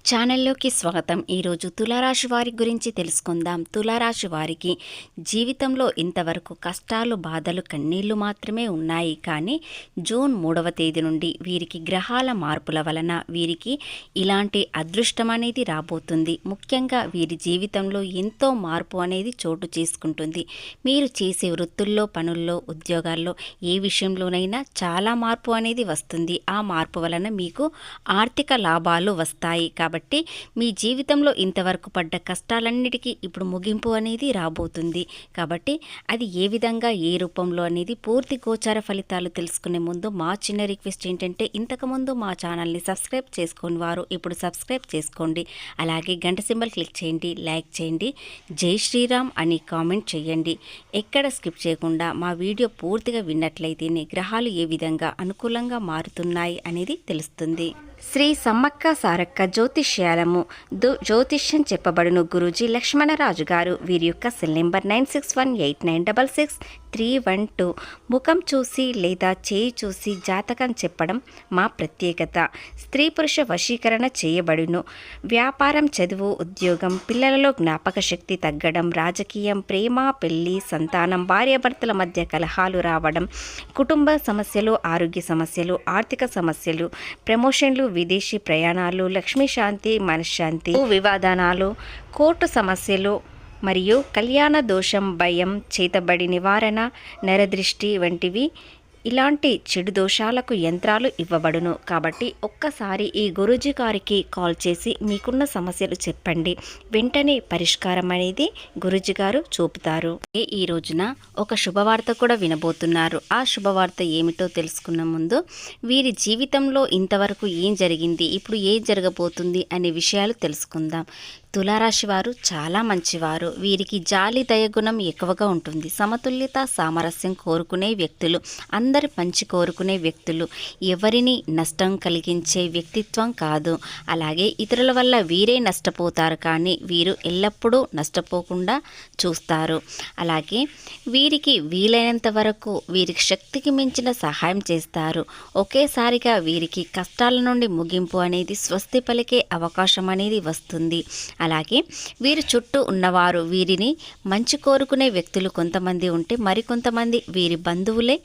ఛానల్లోకి స్వాగతం. ఈరోజు తులారాశి వారి గురించి తెలుసుకుందాం. తులారాశి వారికి జీవితంలో ఇంతవరకు కష్టాలు, బాధలు, కన్నీళ్లు మాత్రమే ఉన్నాయి. కానీ జూన్ 3వ తేదీ నుండి వీరికి గ్రహాల మార్పుల వలన వీరికి ఇలాంటి అదృష్టం అనేది రాబోతుంది. ముఖ్యంగా వీరి జీవితంలో ఎంతో మార్పు అనేది చోటు చేసుకుంటుంది. మీరు చేసే వృత్తుల్లో, పనుల్లో, ఉద్యోగాల్లో ఏ విషయంలోనైనా చాలా మార్పు అనేది వస్తుంది. ఆ మార్పు వలన మీకు ఆర్థిక లాభాలు వస్తాయి. కాబట్టి మీ జీవితంలో ఇంతవరకు పడ్డ కష్టాలన్నిటికీ ఇప్పుడు ముగింపు అనేది రాబోతుంది. కాబట్టి అది ఏ విధంగా, ఏ రూపంలో అనేది పూర్తి గోచార ఫలితాలు తెలుసుకునే ముందు మా చిన్న రిక్వెస్ట్ ఏంటంటే, ఇంతకుముందు మా ఛానల్ని సబ్స్క్రైబ్ చేసుకుని వారు ఇప్పుడు సబ్స్క్రైబ్ చేసుకోండి. అలాగే గంట సింబల్ క్లిక్ చేయండి, లైక్ చేయండి, జై శ్రీరామ్ అని కామెంట్ చేయండి. ఎక్కడ స్కిప్ చేయకుండా మా వీడియో పూర్తిగా విన్నట్లయితేనే గ్రహాలు ఏ విధంగా అనుకూలంగా మారుతున్నాయి అనేది తెలుస్తుంది. శ్రీ సమ్మక్క సారక్క జ్యోతిష్యాలము జ్యోతిష్యం చెప్పబడును గురూజీ లక్ష్మణరాజు గారు. వీరి యొక్క సెల్ నెంబర్ 9618966312. ముఖం చూసి లేదా చేయి చూసి జాతకం చెప్పడం మా ప్రత్యేకత. స్త్రీ పురుష వశీకరణ చేయబడును. వ్యాపారం, చదువు, ఉద్యోగం, పిల్లలలో జ్ఞాపక శక్తి తగ్గడం, రాజకీయం, ప్రేమ, పెళ్లి, సంతానం, భార్యాభర్తల మధ్య కలహాలు రావడం, కుటుంబ సమస్యలు, ఆరోగ్య సమస్యలు, ఆర్థిక సమస్యలు, ప్రమోషన్లు, విదేశీ ప్రయాణాలు, లక్ష్మీ శాంతి, మనశ్శాంతి, వివాదానాలు, కోర్టు సమస్యలు మరియు కళ్యాణ దోషం, భయం, చేతబడి నివారణ, నరదృష్టి వంటివి ఇలాంటి చెడు దోషాలకు యంత్రాలు ఇవ్వబడును. కాబట్టి ఒక్కసారి ఈ గురూజీ గారికి కాల్ చేసి మీకున్న సమస్యలు చెప్పండి. వెంటనే పరిష్కారం అనేది గురూజీ గారు చూపుతారు. ఈ రోజున ఒక శుభవార్త కూడా వినబోతున్నారు. ఆ శుభవార్త ఏమిటో తెలుసుకున్న ముందు వీరి జీవితంలో ఇంతవరకు ఏం జరిగింది, ఇప్పుడు ఏం జరగబోతుంది అనే విషయాలు తెలుసుకుందాం. తులారాశి వారు చాలా మంచివారు. వీరికి జాలి, దయగుణం ఎక్కువగా ఉంటుంది. సమతుల్యత, సామరస్యం కోరుకునే వ్యక్తులు, అందరి మంచి కోరుకునే వ్యక్తులు, ఎవరిని నష్టం కలిగించే వ్యక్తిత్వం కాదు. అలాగే ఇతరుల వల్ల వీరే నష్టపోతారు, కానీ వీరు ఎల్లప్పుడూ నష్టపోకుండా చూస్తారు. అలాగే వీరికి వీలైనంత వరకు వీరికి శక్తికి మించిన సహాయం చేస్తారు. ఒకేసారిగా వీరికి కష్టాల నుండి ముగింపు అనేది స్వస్తి పలికే అవకాశం అనేది వస్తుంది. అలాగే వీరి చుట్టూ ఉన్నవారు, వీరిని మంచి కోరుకునే వ్యక్తులు కొంతమంది ఉంటే, మరికొంతమంది వీరి బంధువులే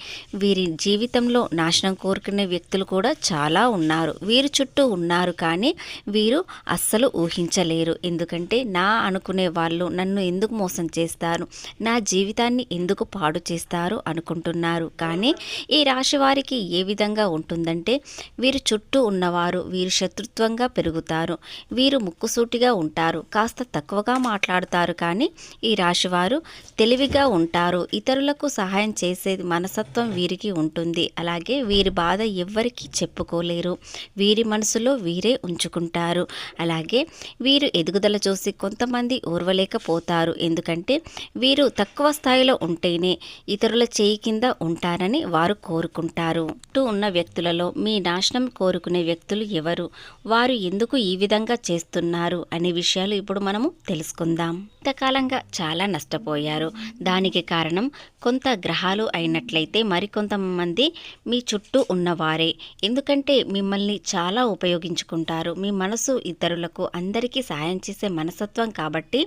వీరి జీవితంలో నాశనం కోరుకునే వ్యక్తులు కూడా చాలా ఉన్నారు. వీరి చుట్టూ ఉన్నారు, కానీ వీరు అస్సలు ఊహించలేరు. ఎందుకంటే నా అనుకునే వాళ్ళు నన్ను ఎందుకు మోసం చేస్తారు, నా జీవితాన్ని ఎందుకు పాడు చేస్తారు అనుకుంటున్నారు. కానీ ఈ రాశి వారికి ఏ విధంగా ఉంటుందంటే, వీరి చుట్టూ ఉన్నవారు వీరు శత్రుత్వంగా పెరుగుతారు. వీరు ముక్కుసూటిగా ఉంటారు, కాస్త తక్కువగా మాట్లాడుతారు, కానీ ఈ రాశివారు తెలివిగా ఉంటారు. ఇతరులకు సహాయం చేసే మనస్తత్వం వీరికి ఉంటుంది. అలాగే వీరి బాధ ఎవ్వరికీ చెప్పుకోలేరు. వీరి మనసులో వీరే ఉంచుకుంటారు. అలాగే వీరు ఎదుగుదల చూసి కొంతమంది ఓర్వలేకపోతారు. ఎందుకంటే వీరు తక్కువ స్థాయిలో ఉంటేనే ఇతరుల చేయి కింద ఉంటారని వారు కోరుకుంటారు. చుట్టూ ఉన్న వ్యక్తులలో మీ నాశనం కోరుకునే వ్యక్తులు ఎవరు, వారు ఎందుకు ఈ విధంగా చేస్తున్నారు అనే విషయాలు ఇప్పుడు మనము తెలుసుకుందాం. ఇంతకాలంగా చాలా నష్టపోయారు. దానికి కారణం కొంత గ్రహాలు అయినట్లయితే మరికొంతమంది మీ చుట్టూ ఉన్నవారే. ఎందుకంటే మిమ్మల్ని చాలా ఉపయోగించుకుంటారు. మీ మనసు ఇతరులకు అందరికీ సాయం చేసే మనస్తత్వం కాబట్టి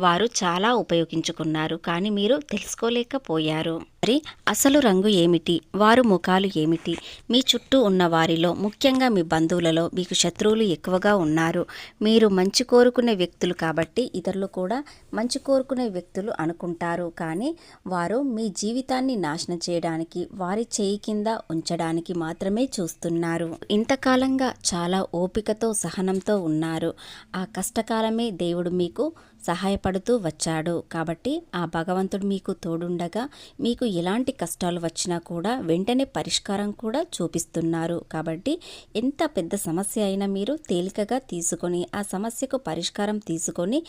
వారు చాలా ఉపయోగించుకున్నారు, కానీ మీరు తెలుసుకోలేకపోయారు. మరి అసలు రంగు ఏమిటి, వారు ముఖాలు ఏమిటి? మీ చుట్టూ ఉన్న వారిలో, ముఖ్యంగా మీ బంధువులలో మీకు శత్రువులు ఎక్కువగా ఉన్నారు. మీరు మంచి కోరుకునే వ్యక్తులు కాబట్టి ఇతరులు కూడా మంచి కోరుకునే వ్యక్తులు అనుకుంటారు, కానీ వారు మీ జీవితాన్ని నాశనం చేయడానికి, వారి చేయి కింద ఉంచడానికి మాత్రమే చూస్తున్నారు. ఇంతకాలంగా చాలా ఓపికతో, సహనంతో ఉన్నారు. ఆ కష్టకాలమే దేవుడు మీకు సహాయపడుతూ వచ్చాడు. కాబట్టి ఆ భగవంతుడు మీకు తోడుండగా మీకు ఎలాంటి కష్టాలు వచ్చినా కూడా వెంటనే పరిష్కారం కూడా చూపిస్తున్నారు. కాబట్టి ఎంత పెద్ద సమస్య అయినా మీరు తేలికగా తీసుకొని ఆ సమస్యకు పరిష్కారం తీసుకొని,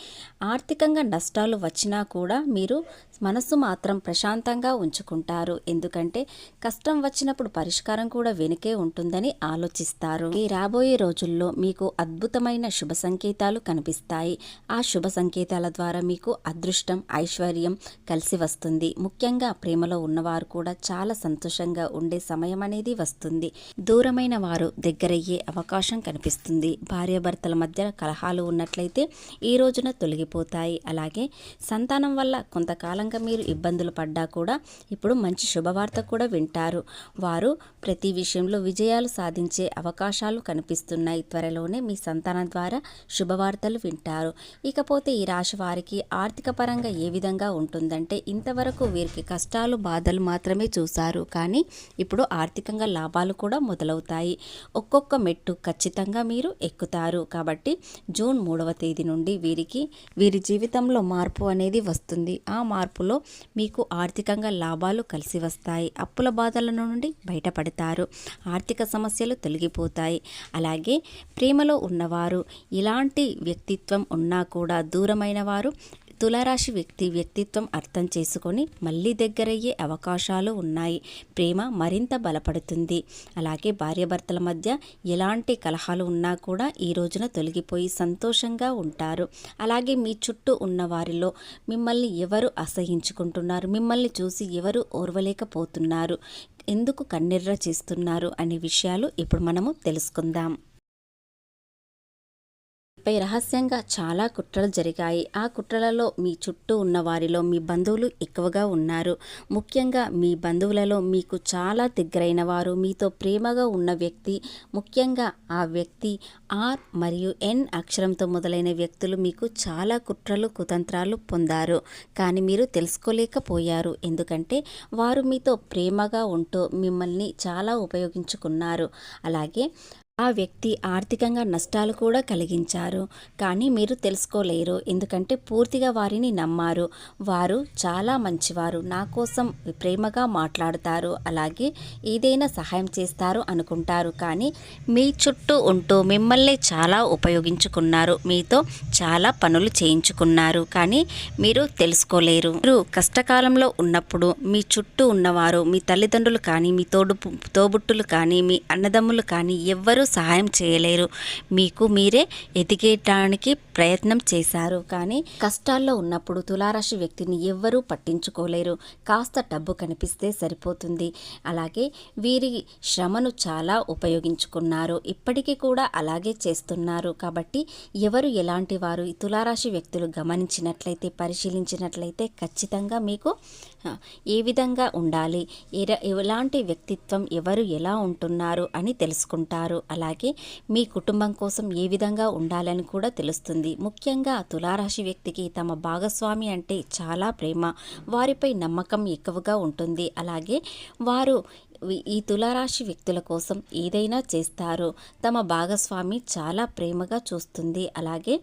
ఆర్థికంగా నష్టాలు వచ్చినా కూడా మీరు మనసు మాత్రం ప్రశాంతంగా ఉంచుకుంటారు. ఎందుకంటే కష్టం వచ్చినప్పుడు పరిష్కారం కూడా వెనుకే ఉంటుందని ఆలోచిస్తారు. ఈ రాబోయే రోజుల్లో మీకు అద్భుతమైన శుభ సంకేతాలు కనిపిస్తాయి. ఆ శుభ సంకేతాలు సంకేతాల ద్వారా మీకు అదృష్టం, ఐశ్వర్యం కలిసి వస్తుంది. ముఖ్యంగా ప్రేమలో ఉన్నవారు కూడా చాలా సంతోషంగా ఉండే సమయం అనేది వస్తుంది. దూరమైన వారు దగ్గరయ్యే అవకాశం కనిపిస్తుంది. భార్యాభర్తల మధ్య కలహాలు ఉన్నట్లయితే ఈ రోజున తొలగిపోతాయి. అలాగే సంతానం వల్ల కొంతకాలంగా మీరు ఇబ్బందులు పడ్డా కూడా ఇప్పుడు మంచి శుభవార్త కూడా వింటారు. వారు ప్రతి విషయంలో విజయాలు సాధించే అవకాశాలు కనిపిస్తున్నాయి. త్వరలోనే మీ సంతానం ద్వారా శుభవార్తలు వింటారు. ఇకపోతే ఈ రాశి వారికి ఆర్థిక పరంగా ఏ విధంగా ఉంటుందంటే, ఇంతవరకు వీరికి కష్టాలు, బాధలు మాత్రమే చూశారు. కానీ ఇప్పుడు ఆర్థికంగా లాభాలు కూడా మొదలవుతాయి. ఒక్కొక్క మెట్టు ఖచ్చితంగా మీరు ఎక్కుతారు. కాబట్టి జూన్ 3వ తేదీ నుండి వీరి జీవితంలో మార్పు అనేది వస్తుంది. ఆ మార్పులో మీకు ఆర్థికంగా లాభాలు కలిసి వస్తాయి. అప్పుల బాధల నుండి బయటపడతారు. ఆర్థిక సమస్యలు తొలగిపోతాయి. అలాగే ప్రేమలో ఉన్నవారు ఇలాంటి వ్యక్తిత్వం ఉన్నా కూడా దూరమైన వారు తులారాశి వ్యక్తిత్వం అర్థం చేసుకొని మళ్ళీ దగ్గరయ్యే అవకాశాలు ఉన్నాయి. ప్రేమ మరింత బలపడుతుంది. అలాగే భార్యాభర్తల మధ్య ఎలాంటి కలహాలు ఉన్నా కూడా ఈ రోజున తొలగిపోయి సంతోషంగా ఉంటారు. అలాగే మీ చుట్టూ ఉన్న వారిలో మిమ్మల్ని ఎవరు అసహించుకుంటున్నారు, మిమ్మల్ని చూసి ఎవరు ఓర్వలేకపోతున్నారు, ఎందుకు కన్నెర్ర చేస్తున్నారు అనే విషయాలు ఇప్పుడు మనము తెలుసుకుందాం. పై రహస్యంగా చాలా కుట్రలు జరిగాయి. ఆ కుట్రలలో మీ చుట్టూ ఉన్న వారిలో మీ బంధువులు ఎక్కువగా ఉన్నారు. ముఖ్యంగా మీ బంధువులలో మీకు చాలా దగ్గరైన వారు, మీతో ప్రేమగా ఉన్న వ్యక్తి, ముఖ్యంగా ఆ వ్యక్తి ఆర్ మరియు ఎన్ అక్షరంతో మొదలైన వ్యక్తులు మీకు చాలా కుట్రలు, కుతంత్రాలు పొందారు. కానీ మీరు తెలుసుకోలేకపోయారు. ఎందుకంటే వారు మీతో ప్రేమగా ఉంటూ మిమ్మల్ని చాలా ఉపయోగించుకున్నారు. అలాగే ఆ వ్యక్తి ఆర్థికంగా నష్టాలు కూడా కలిగించారు. కానీ మీరు తెలుసుకోలేరు. ఎందుకంటే పూర్తిగా వారిని నమ్మారు. వారు చాలా మంచివారు, నా కోసం ప్రేమగా మాట్లాడతారు, అలాగే ఏదైనా సహాయం చేస్తారు అనుకుంటారు. కానీ మీ చుట్టూ ఉంటూ మిమ్మల్ని చాలా ఉపయోగించుకున్నారు. మీతో చాలా పనులు చేయించుకున్నారు. కానీ మీరు తెలుసుకోలేరు. మీరు కష్టకాలంలో ఉన్నప్పుడు మీ చుట్టూ ఉన్నవారు, మీ తల్లిదండ్రులు కానీ, మీ తోబుట్టులు కానీ, మీ అన్నదమ్ములు కానీ ఎవ్వరూ సహాయం చేయలేరు. మీకు మీరే ఎదిగేయడానికి ప్రయత్నం చేశారు. కానీ కష్టాల్లో ఉన్నప్పుడు తులారాశి వ్యక్తిని ఎవ్వరూ పట్టించుకోలేరు. కాస్త డబ్బు కనిపిస్తే సరిపోతుంది. అలాగే వీరి శ్రమను చాలా ఉపయోగించుకున్నారు. ఇప్పటికీ కూడా అలాగే చేస్తున్నారు. కాబట్టి ఎవరు ఎలాంటి వారు ఈ తులారాశి వ్యక్తులు గమనించినట్లయితే, పరిశీలించినట్లయితే ఖచ్చితంగా మీకు ఏ విధంగా ఉండాలి, ఎలాంటి వ్యక్తిత్వం, ఎవరు ఎలా ఉంటున్నారు అని తెలుసుకుంటారు. అలాగే మీ కుటుంబం కోసం ఏ విధంగా ఉండాలని కూడా తెలుస్తుంది. ముఖ్యంగా తులారాశి వ్యక్తికి తమ భాగస్వామి అంటే చాలా ప్రేమ, వారిపై నమ్మకం ఎక్కువగా ఉంటుంది. అలాగే వారు ఈ తులారాశి వ్యక్తుల కోసం ఏదైనా చేస్తారు. తమ భాగస్వామి చాలా ప్రేమగా చూస్తుంది. అలాగే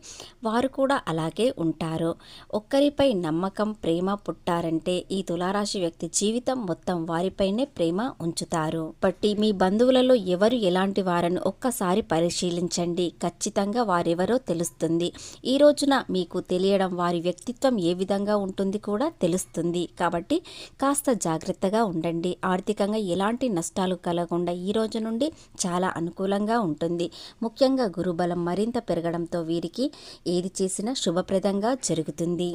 వారు కూడా అలాగే ఉంటారు. ఒక్కరిపై నమ్మకం, ప్రేమ పుట్టారంటే ఈ తులారాశి వ్యక్తి జీవితం మొత్తం వారిపైనే ప్రేమ ఉంచుతారు. బట్టి మీ బంధువులలో ఎవరు ఎలాంటి వారని ఒక్కసారి పరిశీలించండి. ఖచ్చితంగా వారెవరో తెలుస్తుంది. ఈ రోజున మీకు తెలియడం వారి వ్యక్తిత్వం ఏ విధంగా ఉంటుంది కూడా తెలుస్తుంది. కాబట్టి కాస్త జాగ్రత్తగా ఉండండి. ఆర్థికంగా ఎలాంటి నష్టాలు కలగకుండా ఈ రోజు నుండి చాలా అనుకూలంగా ఉంటుంది. ముఖ్యంగా గురుబలం మరింత పెరగడంతో వీరికి ఏది చేసినా శుభప్రదంగా జరుగుతుంది.